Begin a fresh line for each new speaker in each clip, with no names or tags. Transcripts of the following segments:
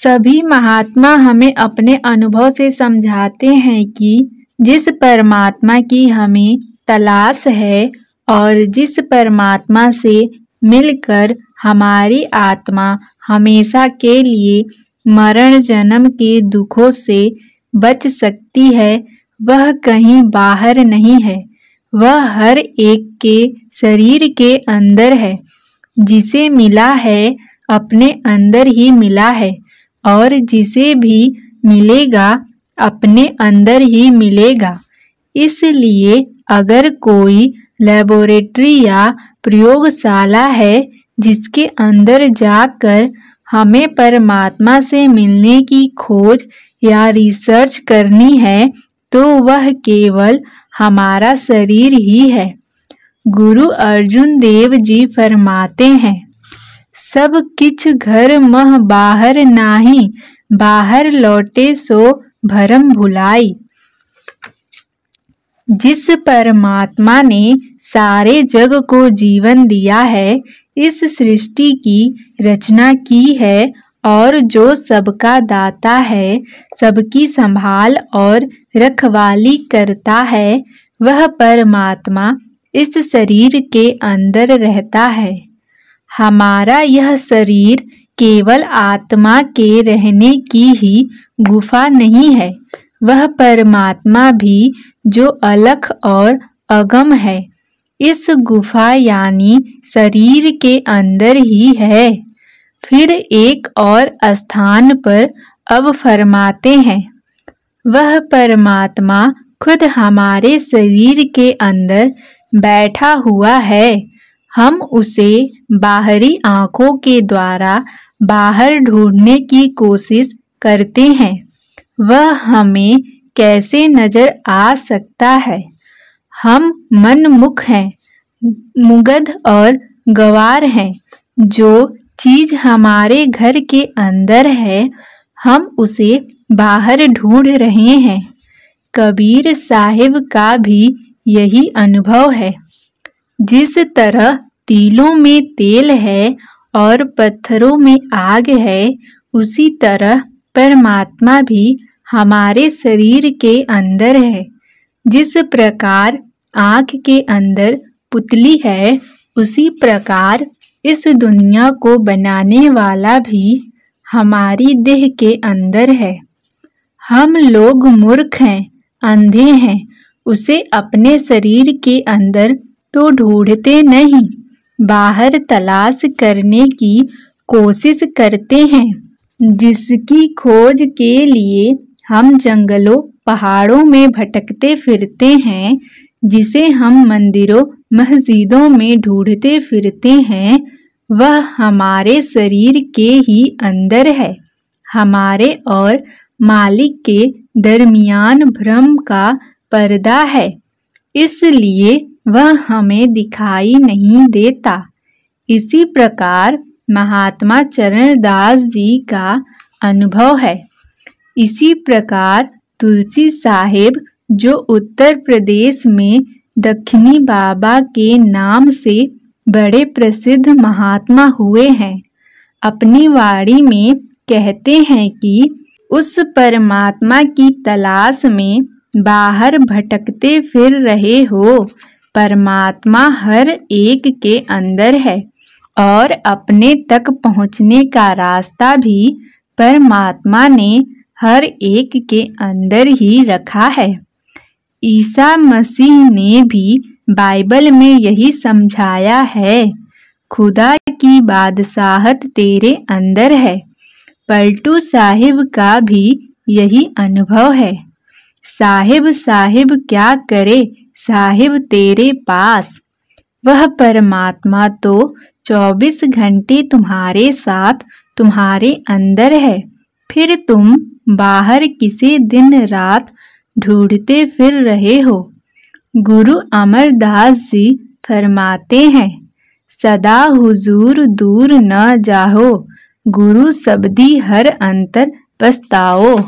सभी महात्मा हमें अपने अनुभव से समझाते हैं कि जिस परमात्मा की हमें तलाश है और जिस परमात्मा से मिलकर हमारी आत्मा हमेशा के लिए मरण जन्म के दुखों से बच सकती है, वह कहीं बाहर नहीं है। वह हर एक के शरीर के अंदर है। जिसे मिला है अपने अंदर ही मिला है और जिसे भी मिलेगा अपने अंदर ही मिलेगा। इसलिए अगर कोई लैबोरेटरी या प्रयोगशाला है जिसके अंदर जाकर हमें परमात्मा से मिलने की खोज या रिसर्च करनी है, तो वह केवल हमारा शरीर ही है। गुरु अर्जुन देव जी फरमाते हैं, सब किछ घर मह बाहर नाही, बाहर लौटे सो भरम भुलाई। जिस परमात्मा ने सारे जग को जीवन दिया है, इस सृष्टि की रचना की है और जो सबका दाता है, सबकी संभाल और रखवाली करता है, वह परमात्मा इस शरीर के अंदर रहता है। हमारा यह शरीर केवल आत्मा के रहने की ही गुफा नहीं है, वह परमात्मा भी जो अलख और अगम है, इस गुफा यानी शरीर के अंदर ही है। फिर एक और स्थान पर अब फरमाते हैं, वह परमात्मा खुद हमारे शरीर के अंदर बैठा हुआ है। हम उसे बाहरी आँखों के द्वारा बाहर ढूंढने की कोशिश करते हैं। वह हमें कैसे नजर आ सकता है? हम मनमुख हैं, मुग्ध और गंवार हैं। जो चीज हमारे घर के अंदर है, हम उसे बाहर ढूंढ रहे हैं। कबीर साहिब का भी यही अनुभव है। जिस तरह तिलों में तेल है और पत्थरों में आग है, उसी तरह परमात्मा भी हमारे शरीर के अंदर है। जिस प्रकार आँख के अंदर पुतली है, उसी प्रकार इस दुनिया को बनाने वाला भी हमारी देह के अंदर है। हम लोग मूर्ख हैं, अंधे हैं, उसे अपने शरीर के अंदर तो ढूंढते नहीं, बाहर तलाश करने की कोशिश करते हैं। जिसकी खोज के लिए हम जंगलों पहाड़ों में भटकते फिरते हैं, जिसे हम मंदिरों मस्जिदों में ढूंढते फिरते हैं, वह हमारे शरीर के ही अंदर है। हमारे और मालिक के दरमियान भ्रम का पर्दा है, इसलिए वह हमें दिखाई नहीं देता। इसी प्रकार महात्मा चरणदास जी का अनुभव है। इसी प्रकार तुलसी साहिब, जो उत्तर प्रदेश में दक्षिणी बाबा के नाम से बड़े प्रसिद्ध महात्मा हुए हैं, अपनी वाणी में कहते हैं कि उस परमात्मा की तलाश में बाहर भटकते फिर रहे हो। परमात्मा हर एक के अंदर है और अपने तक पहुँचने का रास्ता भी परमात्मा ने हर एक के अंदर ही रखा है। ईसा मसीह ने भी बाइबल में यही समझाया है, खुदा की बादशाहत तेरे अंदर है। पलटू साहिब का भी यही अनुभव है। साहिब साहिब क्या करे, साहिब तेरे पास। वह परमात्मा तो 24 घंटे तुम्हारे साथ तुम्हारे अंदर है। फिर तुम बाहर किसे दिन रात ढूंढते फिर रहे हो। गुरु अमरदास जी फरमाते हैं, सदा हुजूर दूर न जाहो, गुरु शब्दी हर अंतर पछताओ।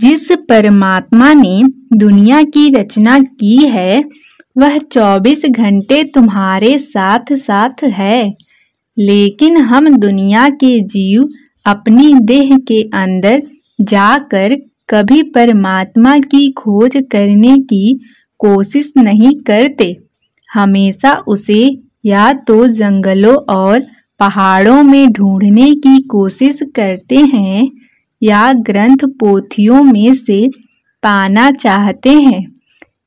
जिस परमात्मा ने दुनिया की रचना की है, वह 24 घंटे तुम्हारे साथ साथ है। लेकिन हम दुनिया के जीव अपनी देह के अंदर जाकर कभी परमात्मा की खोज करने की कोशिश नहीं करते। हमेशा उसे या तो जंगलों और पहाड़ों में ढूंढने की कोशिश करते हैं या ग्रंथ पोथियों में से पाना चाहते हैं।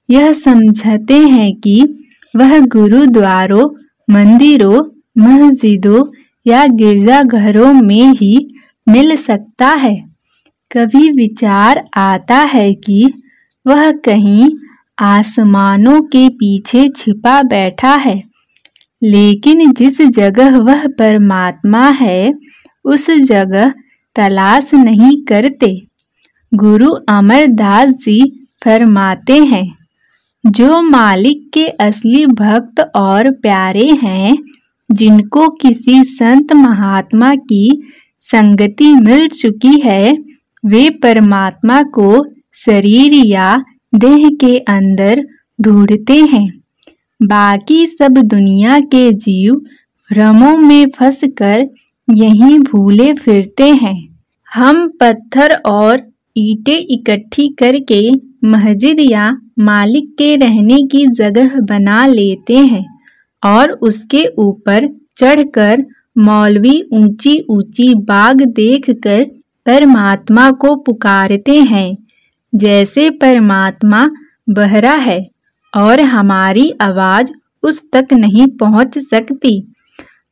यह समझते हैं कि वह गुरुद्वारों, मंदिरों, मस्जिदों या गिरजाघरों में ही मिल सकता है। कभी विचार आता है कि वह कहीं आसमानों के पीछे छिपा बैठा है, लेकिन जिस जगह वह परमात्मा है उस जगह तलाश नहीं करते। गुरु अमरदास जी फरमाते हैं, जो मालिक के असली भक्त और प्यारे हैं, जिनको किसी संत महात्मा की संगति मिल चुकी है, वे परमात्मा को शरीर या देह के अंदर ढूंढते हैं। बाकी सब दुनिया के जीव भ्रमों में फंसकर यहीं भूले फिरते हैं। हम पत्थर और ईंटें इकट्ठी करके मस्जिद या मालिक के रहने की जगह बना लेते हैं और उसके ऊपर चढ़कर मौलवी ऊंची ऊंची बाग देखकर परमात्मा को पुकारते हैं, जैसे परमात्मा बहरा है और हमारी आवाज उस तक नहीं पहुंच सकती।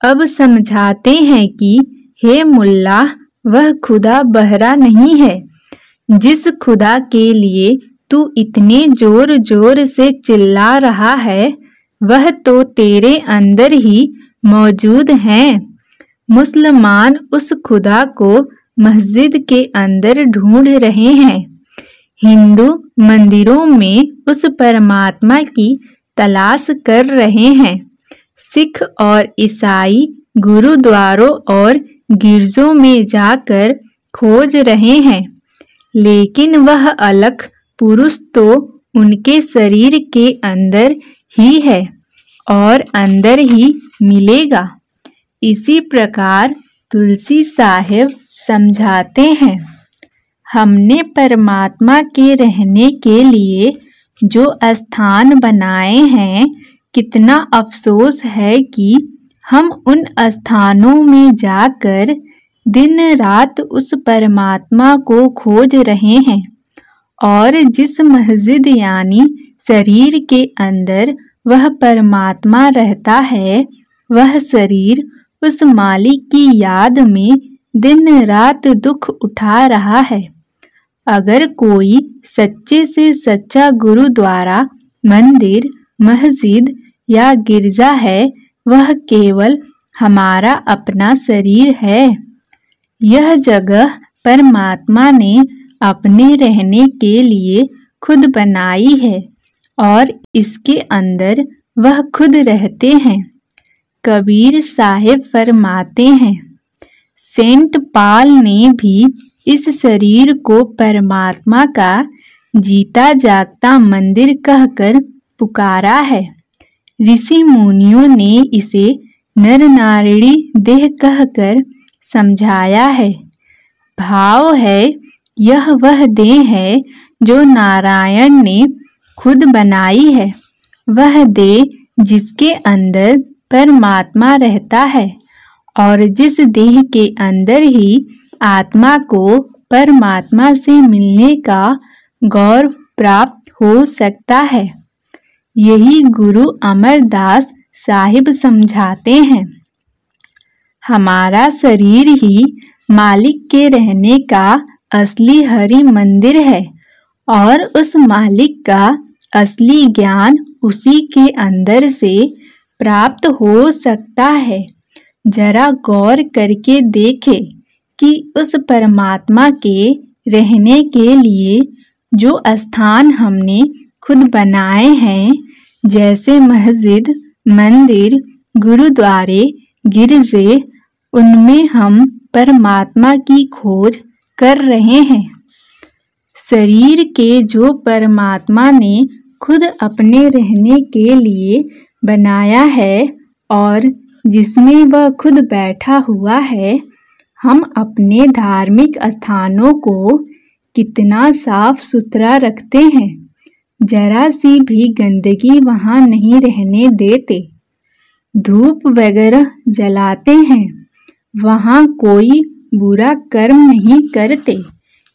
अब समझाते हैं कि हे मुल्ला, वह खुदा बहरा नहीं है। जिस खुदा के लिए तू इतने जोर जोर से चिल्ला रहा है, वह तो तेरे अंदर ही मौजूद है। मुसलमान उस खुदा को मस्जिद के अंदर ढूंढ रहे हैं। हिंदू मंदिरों में उस परमात्मा की तलाश कर रहे हैं। सिख और ईसाई गुरुद्वारों और गिरजों में जाकर खोज रहे हैं, लेकिन वह अलख पुरुष तो उनके शरीर के अंदर ही है और अंदर ही मिलेगा। इसी प्रकार तुलसी साहिब समझाते हैं, हमने परमात्मा के रहने के लिए जो स्थान बनाए हैं, कितना अफसोस है कि हम उन स्थानों में जाकर दिन रात उस परमात्मा को खोज रहे हैं और जिस मस्जिद यानी शरीर के अंदर वह परमात्मा रहता है, वह शरीर उस मालिक की याद में दिन रात दुख उठा रहा है। अगर कोई सच्चे से सच्चा गुरुद्वारा, मंदिर, मस्जिद या गिरजा है, वह केवल हमारा अपना शरीर है। यह जगह परमात्मा ने अपने रहने के लिए खुद बनाई है और इसके अंदर वह खुद रहते हैं। कबीर साहिब फरमाते हैं, सेंट पॉल ने भी इस शरीर को परमात्मा का जीता जागता मंदिर कहकर पुकारा है। ऋषि मुनियों ने इसे नर नारायणी देह कहकर समझाया है। भाव है, यह वह देह है जो नारायण ने खुद बनाई है, वह देह जिसके अंदर परमात्मा रहता है और जिस देह के अंदर ही आत्मा को परमात्मा से मिलने का गौरव प्राप्त हो सकता है। यही गुरु अमरदास साहिब समझाते हैं। हमारा शरीर ही मालिक के रहने का असली हरि मंदिर है और उस मालिक का असली ज्ञान उसी के अंदर से प्राप्त हो सकता है। जरा गौर करके देखे कि उस परमात्मा के रहने के लिए जो स्थान हमने खुद बनाए हैं, जैसे मस्जिद, मंदिर, गुरुद्वारे, गिरजे, उनमें हम परमात्मा की खोज कर रहे हैं। शरीर के जो परमात्मा ने खुद अपने रहने के लिए बनाया है और जिसमें वह खुद बैठा हुआ है, हम अपने धार्मिक स्थानों को कितना साफ सुथरा रखते हैं, जरा सी भी गंदगी वहाँ नहीं रहने देते। धूप वगैरह जलाते हैं, वहाँ कोई बुरा कर्म नहीं करते,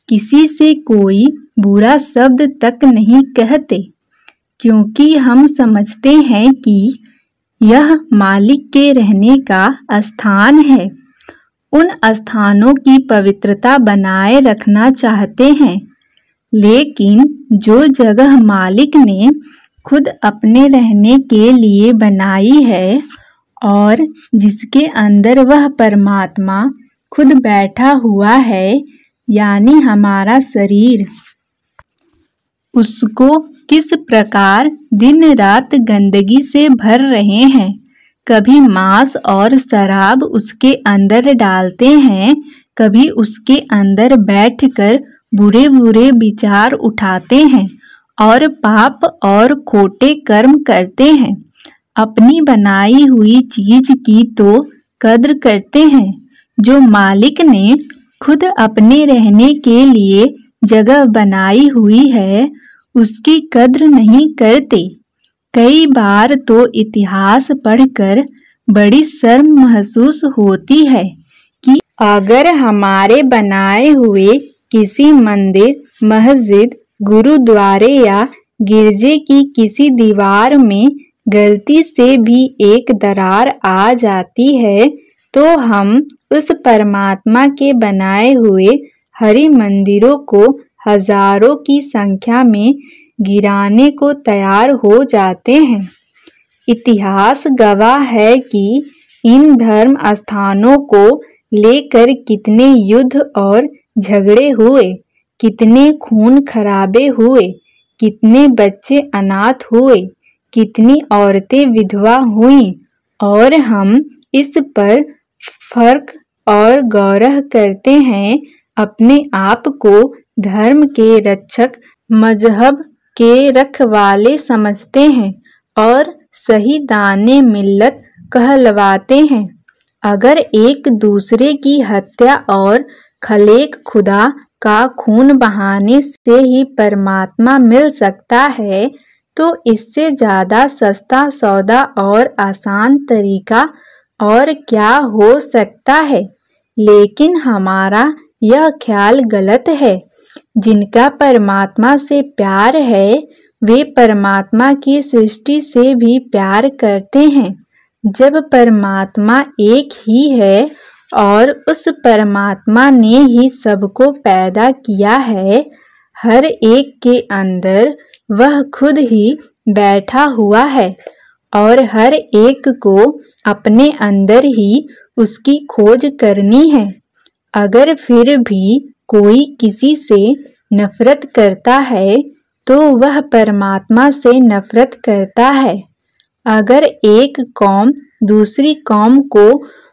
किसी से कोई बुरा शब्द तक नहीं कहते, क्योंकि हम समझते हैं कि यह मालिक के रहने का स्थान है। उन स्थानों की पवित्रता बनाए रखना चाहते हैं, लेकिन जो जगह मालिक ने खुद अपने रहने के लिए बनाई है और जिसके अंदर वह परमात्मा खुद बैठा हुआ है, यानी हमारा शरीर, उसको किस प्रकार दिन रात गंदगी से भर रहे हैं। कभी मांस और शराब उसके अंदर डालते हैं, कभी उसके अंदर बैठकर बुरे बुरे विचार उठाते हैं और पाप और खोटे कर्म करते हैं। अपनी बनाई हुई चीज की तो कद्र करते हैं, जो मालिक ने खुद अपने रहने के लिए जगह बनाई हुई है उसकी कद्र नहीं करते। कई बार तो इतिहास पढ़कर बड़ी शर्म महसूस होती है कि अगर हमारे बनाए हुए किसी मंदिर, मस्जिद, गुरुद्वारे या गिरजे की किसी दीवार में गलती से भी एक दरार आ जाती है तो हम उस परमात्मा के बनाए हुए हरि मंदिरों को हजारों की संख्या में गिराने को तैयार हो जाते हैं। इतिहास गवाह है कि इन धर्म स्थानों को लेकर कितने युद्ध और झगड़े हुए, कितने खून खराबे हुए, कितने बच्चे अनाथ हुए, कितनी औरतें विधवा हुईं, और हम इस पर फर्क और गौरव करते हैं, अपने आप को धर्म के रक्षक, मजहब के रखवाले समझते हैं और सही दाने मिल्लत कहलवाते हैं। अगर एक दूसरे की हत्या और खलेक खुदा का खून बहाने से ही परमात्मा मिल सकता है, तो इससे ज़्यादा सस्ता सौदा और आसान तरीका और क्या हो सकता है। लेकिन हमारा यह ख्याल गलत है। जिनका परमात्मा से प्यार है, वे परमात्मा की सृष्टि से भी प्यार करते हैं। जब परमात्मा एक ही है और उस परमात्मा ने ही सबको पैदा किया है, हर एक के अंदर वह खुद ही बैठा हुआ है और हर एक को अपने अंदर ही उसकी खोज करनी है। अगर फिर भी कोई किसी से नफरत करता है तो वह परमात्मा से नफरत करता है। अगर एक कौम दूसरी कौम को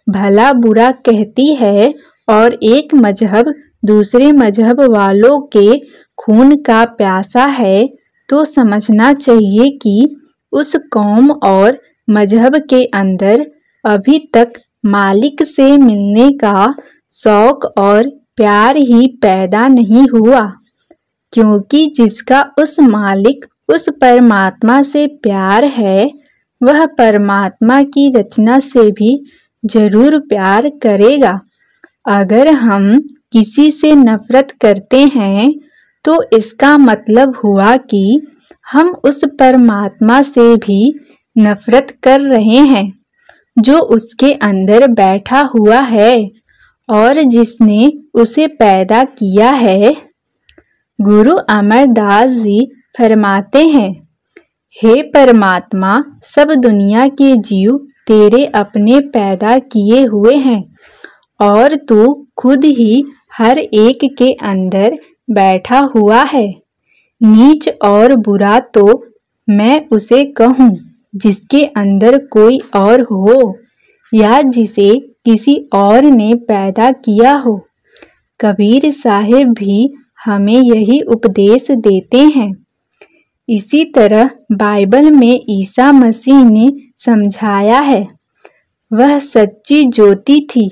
भला बुरा कहती है और एक मजहब दूसरे मजहब वालों के खून का प्यासा है, तो समझना चाहिए कि उस कौम और मजहब के अंदर अभी तक मालिक से मिलने का शौक और प्यार ही पैदा नहीं हुआ, क्योंकि जिसका उस मालिक, उस परमात्मा से प्यार है, वह परमात्मा की रचना से भी जरूर प्यार करेगा। अगर हम किसी से नफरत करते हैं तो इसका मतलब हुआ कि हम उस परमात्मा से भी नफरत कर रहे हैं, जो उसके अंदर बैठा हुआ है और जिसने उसे पैदा किया है। गुरु अमरदास जी फरमाते हैं, हे परमात्मा, सब दुनिया के जीव तेरे अपने पैदा किए हुए हैं और तू खुद ही हर एक के अंदर बैठा हुआ है। नीच और बुरा तो मैं उसे कहूँ जिसके अंदर कोई और हो या जिसे किसी और ने पैदा किया हो। कबीर साहिब भी हमें यही उपदेश देते हैं। इसी तरह बाइबल में ईसा मसीह ने समझाया है, वह सच्ची ज्योति थी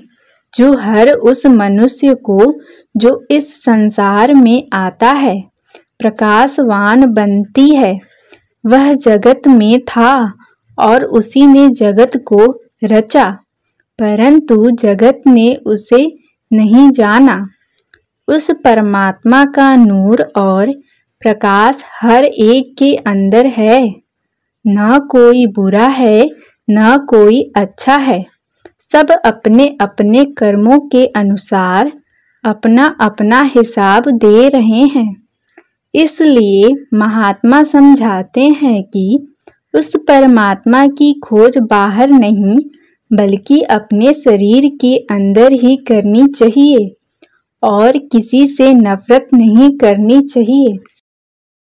जो हर उस मनुष्य को जो इस संसार में आता है प्रकाशवान बनती है। वह जगत में था और उसी ने जगत को रचा, परंतु जगत ने उसे नहीं जाना। उस परमात्मा का नूर और प्रकाश हर एक के अंदर है। न कोई बुरा है न कोई अच्छा है, सब अपने अपने कर्मों के अनुसार अपना अपना हिसाब दे रहे हैं। इसलिए महात्मा समझाते हैं कि उस परमात्मा की खोज बाहर नहीं बल्कि अपने शरीर के अंदर ही करनी चाहिए और किसी से नफरत नहीं करनी चाहिए।